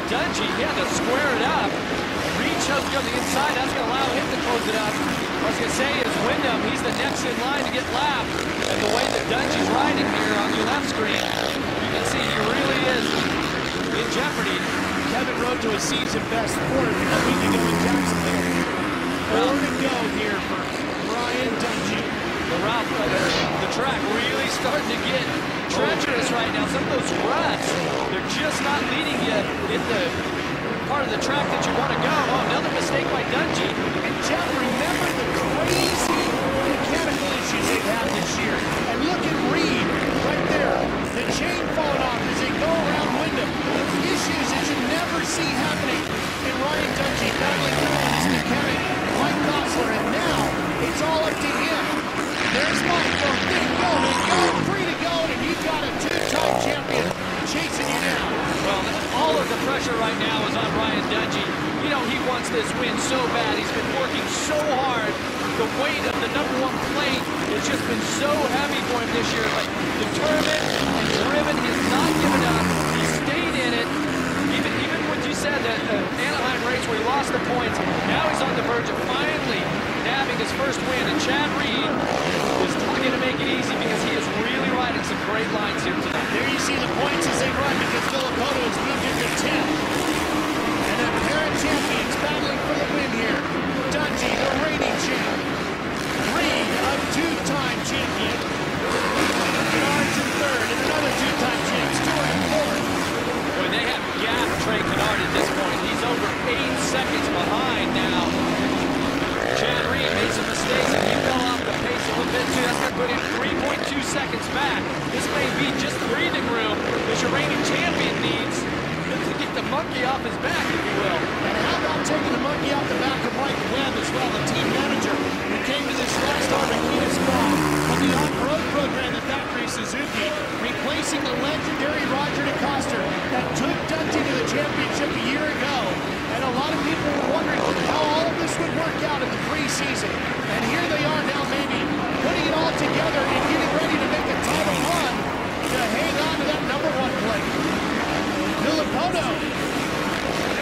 Dungey, he had to square it up. Reed chose to go to the inside. That's going to allow him to close it up. I was going to say is Wyndham. He's the next in line to get lapped. And the way that Dungey's riding here on your left screen, you can see he really is in jeopardy. Kevin rode to a season-best fourth a week ago in Jacksonville. 4 to go here for Ryan Dungey. The track really starting to get treacherous right now. Some of those ruts, they're just not leading you in the part of the track that you want to go. Oh, another mistake by Dungey. And Jeff, remember the crazy mechanical issues they've had this year. And look at Reed right there. The chain falling off as they go around Wyndham. Issues that you never see happening in Ryan Dungey battling through his mechanic, Mike Gosler. And now it's all up to him. There's Mike going, big going, free to go, and you've got a two-time champion chasing you now. Well, all of the pressure right now is on Ryan Dungey. You know, he wants this win so bad. He's been working so hard. The weight of the #1 plate has just been so heavy for him this year. But determined and driven, he's not given up. He stayed in it. Even what you said, that Anaheim race where he lost the points, now he's on the verge of finally nabbing his first win. And Chad Reed is not going to make it easy because he is really riding some great lines here tonight. There you see the points as they run because Villopoto has moved into 10th. And the apparent champions battling for the win here. Dungey, the reigning champ. Reed, a two-time champion. Kennard's in 3rd and another two-time champ. Stewart in 4th. Boy, they have gapped Trey Kennard at this point. He's over 8 seconds behind now. Chad Reed made some mistakes and he fell off the pace a little bit too. That's going to put him 3.2 seconds back. This may be just breathing room that your reigning champion needs to get the monkey off his back, if you will. And how about taking the monkey off the back of Mike Webb as well, the team manager who came to this last Argentina spot from the on-road program at Factory Suzuki, replacing the legendary Roger DeCoster that took Dungey to the championship a year ago. And a lot of people were wondering how all of this would work out in the preseason. And here they are now maybe putting it all together and getting ready to make a title run to hang on to that #1 plate. Villopoto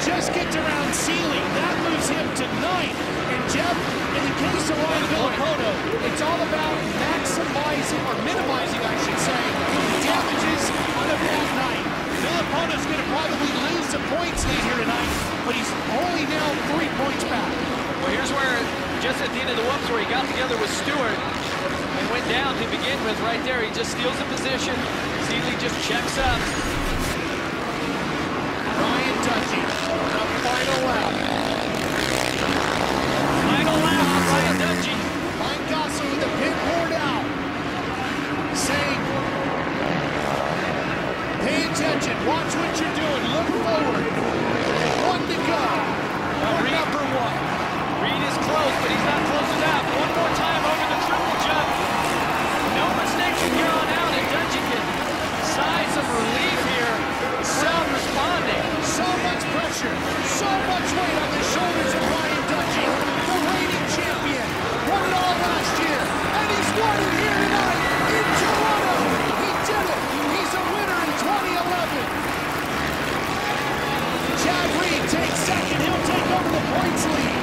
just gets around Seeley. That moves him to 9th. And Jeff, in the case of Ryan Villopoto, it's all about maximizing, or minimizing, I should say, damages on a bad night. Villopoto's going to probably lose the points lead here tonight, but he's only now 3 points back. Well, here's where, just at the end of the whoops, where he got together with Stewart and went down to begin with right there. He just steals the position. Seeley just checks up. Ryan Dungey, the final lap. Final lap for Ryan Dungey. Mike Gosler with the pit board out, saying, pay attention, watch what you're doing, look forward. 1 to go. Reed, #1. Reed is close, but he's not close enough. One more time over the triple jump. No mistakes from here on out, and Dungey can sigh some relief here. Crowd responding. So much pressure, so much weight on the shoulders of Ryan Dungey, the reigning champion. Won it all last year, and he's won it here tonight in Toronto. He did it. He's a winner in 2011. Chad Reed takes 2nd. He'll take over the points lead.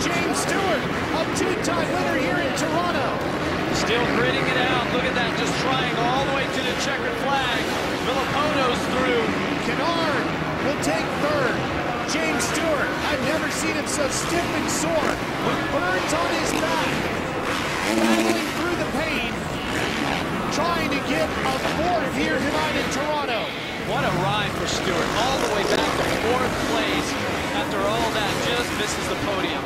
James Stewart, a two-time winner here in Toronto. Still gritting it out. Look at that, just trying all the way to the checkered flag. Villopoto's through. Kennard will take 3rd. James Stewart, I've never seen him so stiff and sore, with burns on his back, battling through the pain, trying to get a 4th here tonight in Toronto. What a ride for Stewart, all the way back to 4th place. After all that, just misses the podium.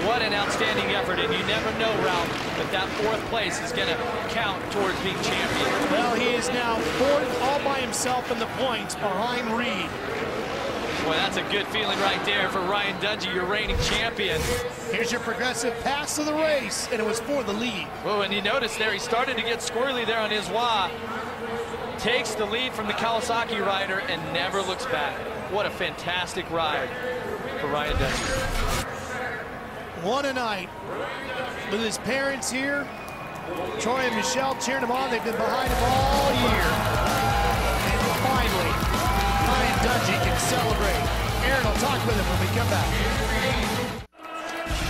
What an outstanding effort, and you never know, Ralph, that 4th place is going to count towards being champion. Well, he is now 4th all by himself in the points behind Reed. Boy, that's a good feeling right there for Ryan Dungey, your reigning champion. Here's your progressive pass of the race, and it was for the lead. Well, and you notice there, he started to get squirrely there on his wah. Takes the lead from the Kawasaki rider and never looks back. What a fantastic ride for Ryan Dungey. What a night with his parents here. Troy and Michelle cheering him on. They've been behind him all year. And finally, back with him when we come back.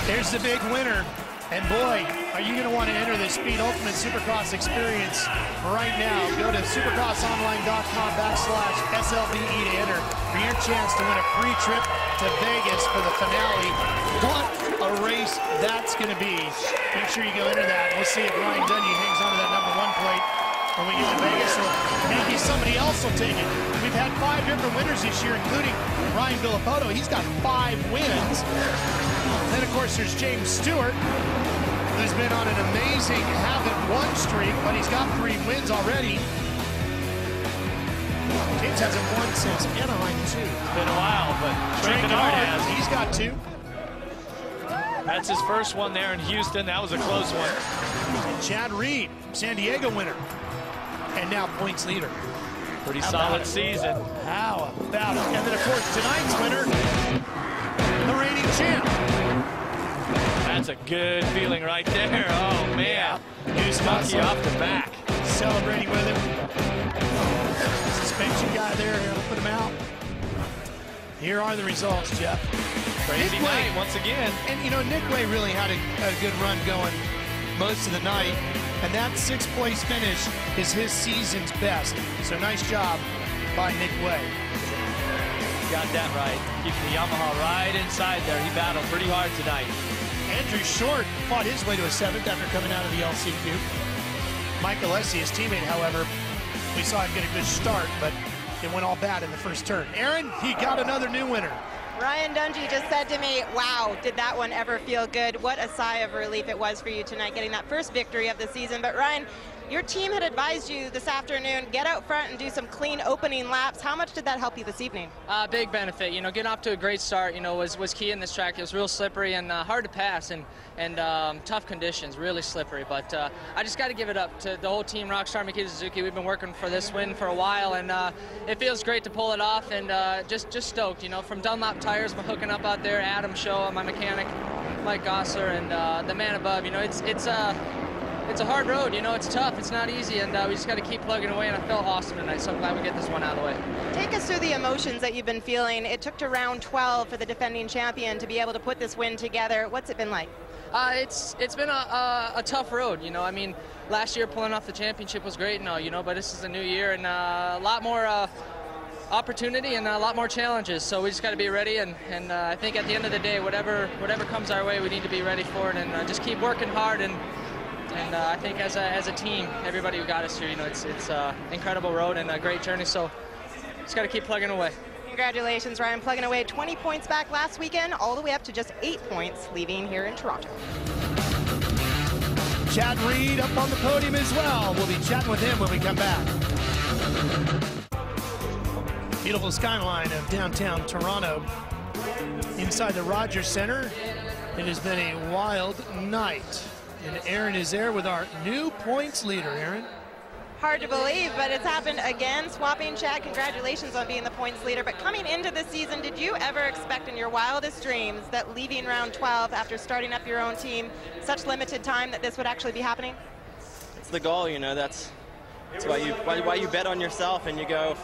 There's the big winner. And boy, are you going to want to enter the Speed Ultimate Supercross experience right now. Go to supercrossonline.com/SLVE to enter for your chance to win a free trip to Vegas for the finale. What a race that's going to be. Make sure you go enter that. We'll see if Ryan Dungey hangs on to that #1 plate when we get to Vegas, or maybe somebody else will take it. We've had 5 different winners this year, including Ryan Villapoto. He's got 5 wins. Then, of course, there's James Stewart, who's been on an amazing haven't-won streak, but he's got 3 wins already. James hasn't won since Anaheim, too. It's been a while, but Trey Kennard has. He's got 2. That's his first one there in Houston. That was a close one. And Chad Reed, San Diego winner, and now points leader. Pretty solid season. How about it? And then, of course, tonight's winner, the reigning champ. That's a good feeling right there. Oh, man. Monkey off the back. Celebrating with him. Suspension guy there, helping him out. Here are the results, Jeff. Crazy night once again. And, you know, Nick Way really had a good run going most of the night. And that 6th place finish is his season's best. So nice job by Nick Way. Got that right. Keeping the Yamaha right inside there. He battled pretty hard tonight. Andrew Short fought his way to a 7th after coming out of the LCQ. Mike Alessi, his teammate, however, we saw him get a good start, but it went all bad in the first turn. Aaron, he got another new winner. Ryan Dungey just said to me, wow, did that one ever feel good? What a sigh of relief it was for you tonight, getting that first victory of the season. But Ryan, your team had advised you this afternoon, get out front and do some clean opening laps. How much did that help you this evening? Big benefit. You know, getting off to a great start, you know, was key in this track. It was real slippery and hard to pass, and tough conditions, really slippery. But I just got to give it up to the whole team, Rockstar, Makita Suzuki. We've been working for this win for a while, and it feels great to pull it off, and just stoked. You know, from Dunlop Tires, we're hooking up out there, Adam Shaw, my mechanic, Mike Gosler, and the man above. You know, it's a hard road, you know, it's tough, it's not easy, and we just got to keep plugging away, and I felt awesome tonight, so I'm glad we get this one out of the way. Take us through the emotions that you've been feeling. It took to round 12 for the defending champion to be able to put this win together. What's it been like? It's been a tough road, you know. I mean, last year pulling off the championship was great and all, you know, but this is a new year and a lot more opportunity and a lot more challenges, so we just got to be ready, and I think at the end of the day, whatever comes our way, we need to be ready for it, and just keep working hard, and I think as a team, everybody who got us here, you know, it's an incredible road and a great journey, so just got to keep plugging away. Congratulations, Ryan, plugging away 20 points back last weekend, all the way up to just 8 points leaving here in Toronto. Chad Reed up on the podium as well. We'll be chatting with him when we come back. Beautiful skyline of downtown Toronto. Inside the Rogers Center, it has been a wild night. And Aaron is there with our new points leader. Aaron? Hard to believe, but it's happened again. Swapping Chad, congratulations on being the points leader. But coming into the season, did you ever expect in your wildest dreams that leaving round 12 after starting up your own team, such limited time, that this would actually be happening? It's the goal, you know. That's why you bet on yourself and you go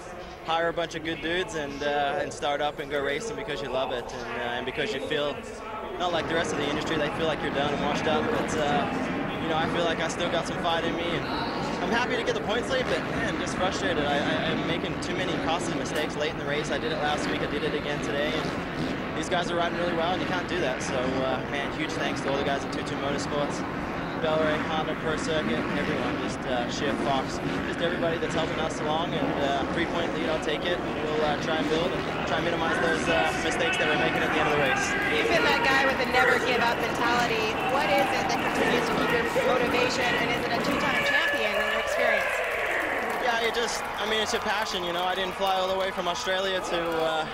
hire a bunch of good dudes and start up and go racing because you love it and because you feel not like the rest of the industry. They feel like you're done and washed up, but you know, I feel like I still got some fight in me, and I'm happy to get the points lead, but man, I'm just frustrated. I'm making too many costly mistakes late in the race. I did it last week, I did it again today, and these guys are riding really well, and you can't do that. So, man, huge thanks to all the guys at 22 Motorsports, Bellray, Honda, Pro Circuit, everyone, just Shift, Fox, just everybody that's helping us along, and 3-point lead, I'll take it. We'll try and build and try and minimize those mistakes that we're making at the end of the race. You've been that guy with a never give up mentality. What is it that continues to keep your motivation, and is it a 2-time champion in your experience? Yeah, I mean, it's a passion, you know. I didn't fly all the way from Australia to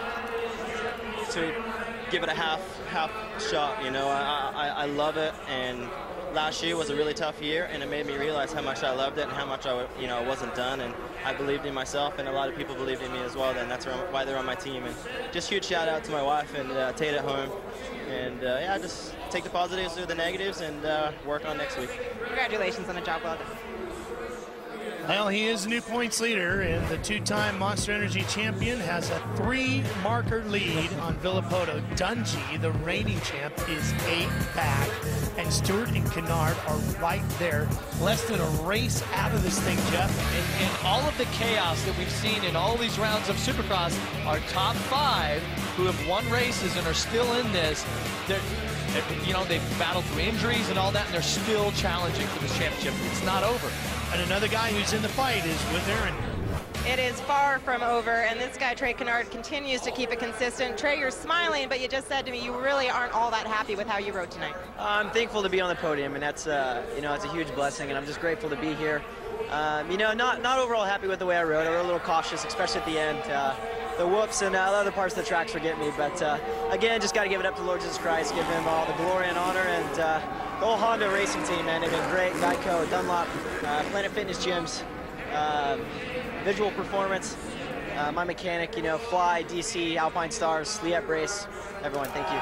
give it a half shot, you know. I love it, and last year was a really tough year, and it made me realize how much I loved it and how much I wasn't done, and I believed in myself, and a lot of people believed in me as well. Then that's why they're on my team. And just huge shout out to my wife and Tate at home, and yeah, just take the positives through the negatives and work on next week. Congratulations on a job well done. Well, he is the new points leader, and the two-time Monster Energy champion has a 3-marker lead on Villapoto. Dungey, the reigning champ, is 8 back, and Stewart and Kennard are right there. Less than a race out of this thing, Jeff. And all of the chaos that we've seen in all these rounds of Supercross, our top 5 who have won races and are still in this, you know, they've battled through injuries and all that, and they're still challenging for this championship. It's not over. And another guy who's in the fight is with Aaron. It is far from over, and this guy, Trey Kennard, continues to keep it consistent. Trey, you're smiling, but you just said to me you really aren't all that happy with how you rode tonight. I'm thankful to be on the podium, and that's, you know, it's a huge blessing, and I'm just grateful to be here. You know, not overall happy with the way I rode. I rode a little cautious, especially at the end. The whoops and other parts of the tracks forget me, but again, just got to give it up to the Lord Jesus Christ, give him all the glory and honor, and the whole Honda racing team, man, they've been great. Geico, Dunlop, Planet Fitness gyms, Visual Performance, my mechanic, you know, Fly, DC, Alpine Stars, Liette Brace, everyone, thank you.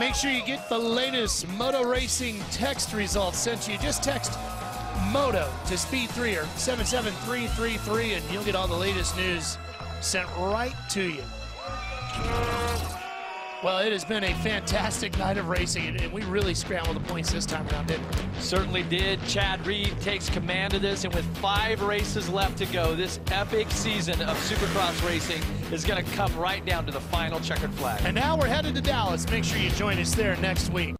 Make sure you get the latest Moto Racing text results sent to you. Just text Moto to Speed3 or 77333, and you'll get all the latest news sent right to you. Well, it has been a fantastic night of racing, and we really scrambled the points this time around, didn't we? Certainly did. Chad Reed takes command of this, and with 5 races left to go, this epic season of Supercross racing is going to come right down to the final checkered flag. And now we're headed to Dallas. Make sure you join us there next week.